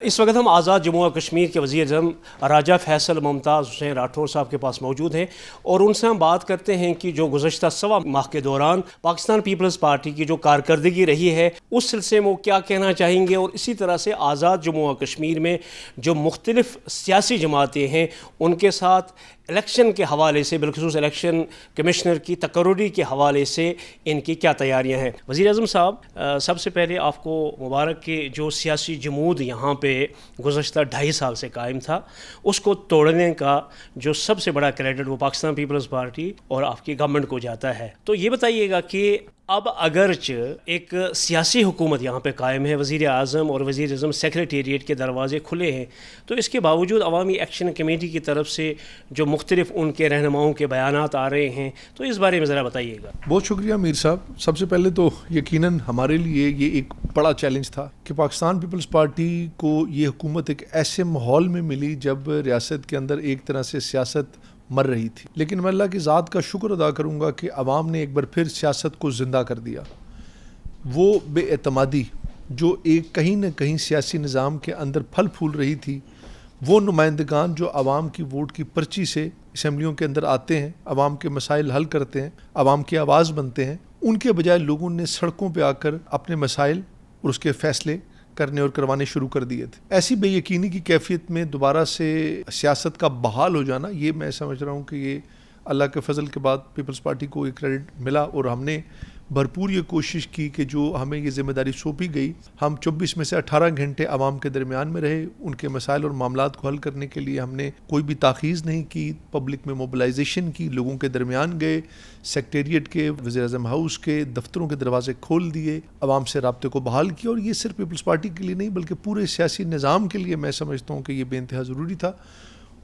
इस वक्त हम आज़ाद जम्मू और कश्मीर के वज़ीर-ए-आज़म राजा फैसल मुमताज़ हुसैन राठौर साहब के पास मौजूद हैं और उनसे हम बात करते हैं कि जो गुज़श्ता सवा माह के दौरान पाकिस्तान पीपल्स पार्टी की जो कारकर्दगी रही है उस सिलसिले में वो क्या कहना चाहेंगे, और इसी तरह से आज़ाद जम्मू और कश्मीर में जो मुख्तलिफ़ सियासी जमातें हैं उनके साथ इलेक्शन के हवाले से, बिलखुसूस इलेक्शन कमिश्नर की तकर्रुरी के हवाले से इनकी क्या तैयारियां हैं। वज़ीर-ए-आज़म साहब, सबसे पहले आपको मुबारक कि जो सियासी जमूद यहाँ पे गुज़श्ता 2.5 साल से कायम था उसको तोड़ने का जो सबसे बड़ा क्रेडिट वो पाकिस्तान पीपल्स पार्टी और आपकी गवर्नमेंट को जाता है। तो ये बताइएगा कि अब अगरच एक सियासी हुकूमत यहाँ पे कायम है, वज़ीर आज़म और वज़ीर-ए-आज़म सेक्रेटेरिएट के दरवाज़े खुले हैं, तो इसके बावजूद अवामी एक्शन कमेटी की तरफ से जो मुख्तलिफ उनके रहनुमाओं के बयानात आ रहे हैं, तो इस बारे में ज़रा बताइएगा। बहुत शुक्रिया मीर साहब। सबसे पहले तो यकीनन हमारे लिए ये एक बड़ा चैलेंज था कि पाकिस्तान पीपल्स पार्टी को ये हुकूमत एक ऐसे माहौल में मिली जब रियासत के अंदर एक तरह से सियासत मर रही थी, लेकिन मैं अल्लाह की ज़ात का शुक्र अदा करूँगा कि अवाम ने एक बार फिर सियासत को ज़िंदा कर दिया। वो बेएतमादी जो एक कहीं न कहीं सियासी निज़ाम के अंदर फल फूल रही थी, वो नुमाइंदगान जो अवाम की वोट की पर्ची से असम्बलियों के अंदर आते हैं, अवाम के मसाइल हल करते हैं, अवाम की आवाज़ बनते हैं, उनके बजाय लोगों ने सड़कों पर आकर अपने मसाइल और उसके फ़ैसले करने और करवाने शुरू कर दिए थे। ऐसी बेयकीनी की कैफियत में दोबारा से सियासत का बहाल हो जाना, ये मैं समझ रहा हूँ कि ये अल्लाह के फजल के बाद पीपल्स पार्टी को एक क्रेडिट मिला और हमने भरपूर ये कोशिश की कि जो हमें ये जिम्मेदारी सौंपी गई, हम 24 में से 18 घंटे आवाम के दरमियान में रहे, उनके मसाइल और मामलात को हल करने के लिए हमने कोई भी ताख़ीज़ नहीं की, पब्लिक में मोबिलाइजेशन की, लोगों के दरमियान गए, सेक्रेटेरिएट के, वज़ीर-ए-आज़म हाउस के दफ्तरों के दरवाजे खोल दिए, आवाम से राब्ते को बहाल किया। और ये सिर्फ पीपल्स पार्टी के लिए नहीं बल्कि पूरे सियासी निज़ाम के लिए मैं समझता हूँ कि ये बेइंतहा ज़रूरी था।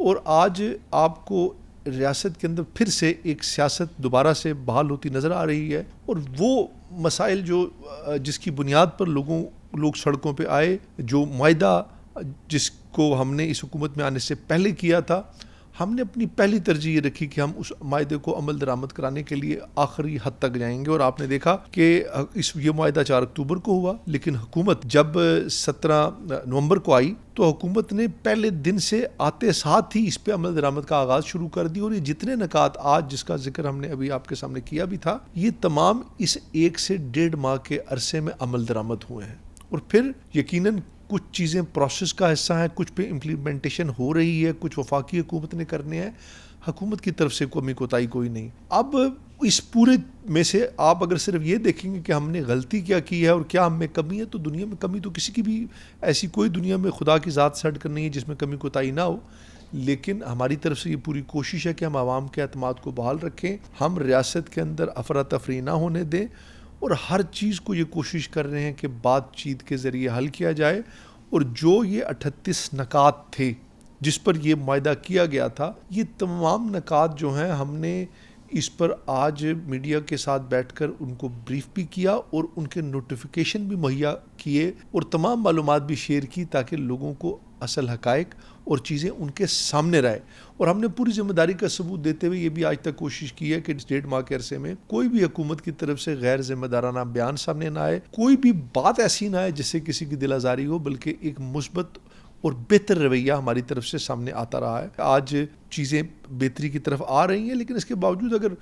और आज आपको रियासत के अंदर फिर से एक सियासत दोबारा से बहाल होती नज़र आ रही है, और वो मसाइल जो जिसकी बुनियाद पर लोग सड़कों पे आए, जो मुआहदा जिसको हमने इस हुकूमत में आने से पहले किया था, हमने अपनी पहली तरजीह ये रखी कि हम उस मुआहदे को अमल दरामद कराने के लिए आखिरी हद तक जाएंगे। और आपने देखा कि ये मुआहदा 4 अक्टूबर को हुआ, लेकिन हुकूमत जब 17 नवंबर को आई तो हुकूमत ने पहले दिन से आते साथ ही इस पे अमल दरामद का आगाज़ शुरू कर दी। और ये जितने नकात आज जिसका जिक्र हमने अभी आपके सामने किया भी था, ये तमाम इस 1 से 1.5 माह के अरसे में अमल दरामद हुए हैं। और फिर यकीनन कुछ चीज़ें प्रोसेस का हिस्सा हैं, कुछ पे इम्प्लीमेंटेशन हो रही है, कुछ वफाकी हुकूमत ने करने हैं, हुकूमत की तरफ से कमी कोताही कोई नहीं। अब इस पूरे में से आप अगर सिर्फ ये देखेंगे कि हमने गलती क्या की है और क्या हम में कमी है, तो दुनिया में कमी तो किसी की भी ऐसी कोई दुनिया में खुदा की ज़ात से हटकर नहीं है जिसमें कमी कोताही ना हो। लेकिन हमारी तरफ से ये पूरी कोशिश है कि हम आवाम के एतमाद को बहाल रखें, हम रियासत के अंदर अफरा तफरी ना होने दें, और हर चीज़ को ये कोशिश कर रहे हैं कि बातचीत के ज़रिए हल किया जाए। और जो ये 38 नकात थे जिस पर ये मुआहदा किया गया था, ये तमाम नकात जो हैं हमने इस पर आज मीडिया के साथ बैठकर उनको ब्रीफ भी किया और उनके नोटिफिकेशन भी मुहैया किए और तमाम मालूमात भी शेयर की, ताकि लोगों को असल हकायक और चीज़ें उनके सामने रहे। और हमने पूरी जिम्मेदारी का सबूत देते हुए ये भी आज तक कोशिश की है कि 1.5 माह के अरसे में कोई भी हुकूमत की तरफ से गैर जिम्मेदाराना बयान सामने ना आए, कोई भी बात ऐसी ना आए जिससे किसी की दिल आज़ारी हो, बल्कि एक मुस्बत और बेहतर रवैया हमारी तरफ से सामने आता रहा है। आज चीज़ें बेहतरी की तरफ आ रही हैं, लेकिन इसके बावजूद अगर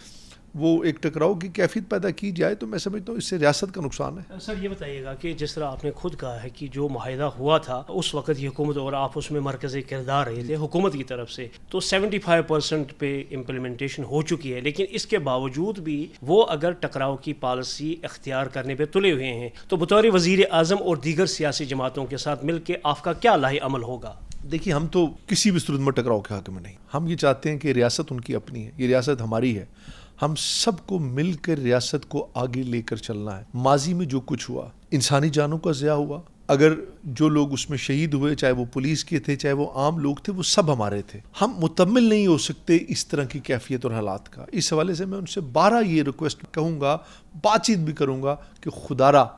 वो एक टकराव की कैफियत पैदा की जाए तो मैं समझता हूँ इससे रियासत का नुकसान है। सर, ये बताइएगा कि जिस तरह आपने खुद कहा है कि जो मुआहदा हुआ था उस वक्त ये हुकूमत और आप उसमें मरकज़ी किरदार रहे थे हुकूमत की तरफ से, तो 75% पे इम्प्लीमेंटेशन हो चुकी है, लेकिन इसके बावजूद भी वो अगर टकराव की पॉलिसी इख्तियार करने पर तुले हुए हैं, तो बतौर वज़ीर आज़म और दीगर सियासी जमातों के साथ मिल के आपका क्या लाहे अमल होगा? देखिए, हम तो किसी भी सूरत में टकराव के हक़ में नहीं। हम ये चाहते हैं कि रियासत उनकी अपनी है, ये रियासत हमारी है, हम सबको मिलकर रियासत को आगे लेकर चलना है। माजी में जो कुछ हुआ, इंसानी जानों का ज़िया हुआ, अगर जो लोग उसमें शहीद हुए, चाहे वो पुलिस के थे चाहे वो आम लोग थे, वो सब हमारे थे। हम मुतम्मिल नहीं हो सकते इस तरह की कैफियत और हालात का। इस हवाले से मैं उनसे 12 ये रिक्वेस्ट कहूँगा, बातचीत भी करूँगा कि खुदारा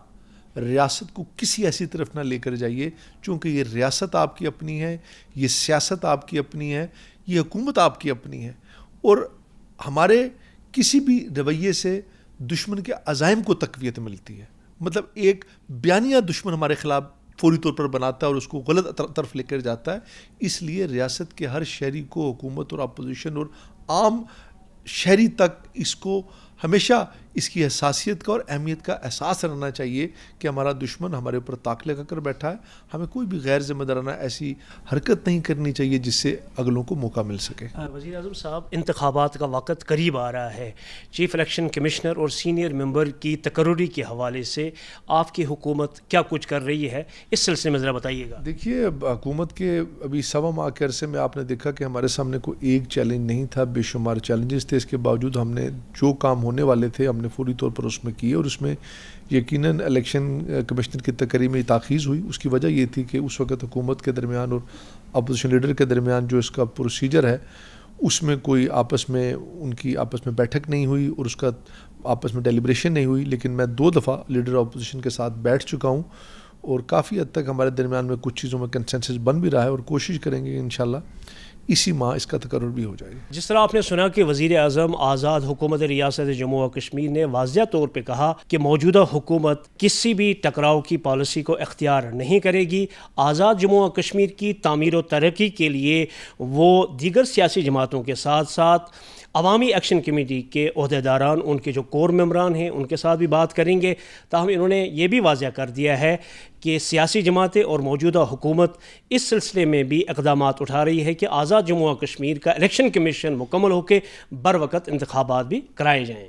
रियासत को किसी ऐसी तरफ ना लेकर जाइए, चूँकि ये रियासत आपकी अपनी है, ये सियासत आपकी अपनी है, ये हुकूमत आपकी अपनी है। और हमारे किसी भी रवैये से दुश्मन के अज़ाइम को तक़वियत मिलती है। मतलब एक बयानिया दुश्मन हमारे ख़िलाफ़ فوری طور پر بناتا ہے اور اس کو غلط طرف لے کر جاتا ہے. اس لیے ریاست کے ہر شہری کو حکومت اور اپوزیشن اور عام شہری تک اس کو ہمیشہ اس کی حساسیت کا اور اہمیت کا احساس رہنا چاہیے کہ ہمارا دشمن ہمارے اوپر طاق لگا کر بیٹھا ہے. ہمیں کوئی بھی غیر ذمہ دارانہ ایسی حرکت نہیں کرنی چاہیے جس سے اگلوں کو موقع مل سکے. وزیر اعظم صاحب، انتخابات کا وقت قریب آ رہا ہے. چیف الیکشن کمشنر اور سینئر ممبر کی تقرری کے حوالے سے آپ کی حکومت کیا کچھ کر رہی ہے، اس سلسلے میں ذرا بتائیے گا. دیکھیے، حکومت کے ابھی 1.25 ماہ کے عرصے میں آپ نے دیکھا کہ ہمارے سامنے کوئی ایک چیلنج نہیں تھا، بے شمار چیلنجز تھے. اس کے باوجود ہم نے جو کام ہونے والے تھے ہم نے فوری طور پر اس میں کیے، اور اس میں یقیناً الیکشن کمشنر کی تقرری میں تاخیر ہوئی. اس کی وجہ یہ تھی کہ اس وقت حکومت کے درمیان اور اپوزیشن لیڈر کے درمیان جو اس کا پروسیجر ہے اس میں کوئی آپس میں بیٹھک نہیں ہوئی اور اس کا آپس میں ڈیلیبریشن نہیں ہوئی. لیکن میں 2 دفعہ لیڈر اپوزیشن کے ساتھ بیٹھ چکا ہوں اور کافی حد تک ہمارے درمیان میں کچھ چیزوں میں کنسنسس بن بھی رہا ہے، اور کوشش کریں گے انشاءاللہ اسی ماہ اس کا تقرر بھی ہو جائے گا. جس طرح آپ نے سنا کہ وزیر اعظم آزاد حکومت ریاست جموں و کشمیر نے واضح طور پہ کہا کہ موجودہ حکومت کسی بھی ٹکراؤ کی پالیسی کو اختیار نہیں کرے گی. آزاد جموں و کشمیر کی تعمیر و ترقی کے لیے وہ دیگر سیاسی جماعتوں کے ساتھ ساتھ عوامی ایکشن کمیٹی کے عہدیداران، ان کے جو کور ممبران ہیں، ان کے ساتھ بھی بات کریں گے. تاہم انہوں نے یہ بھی واضح کر دیا ہے کہ سیاسی جماعتیں اور موجودہ حکومت اس سلسلے میں بھی اقدامات اٹھا رہی ہے کہ آزاد جموں و کشمیر کا الیکشن کمیشن مکمل ہو کے بروقت انتخابات بھی کرائے جائیں.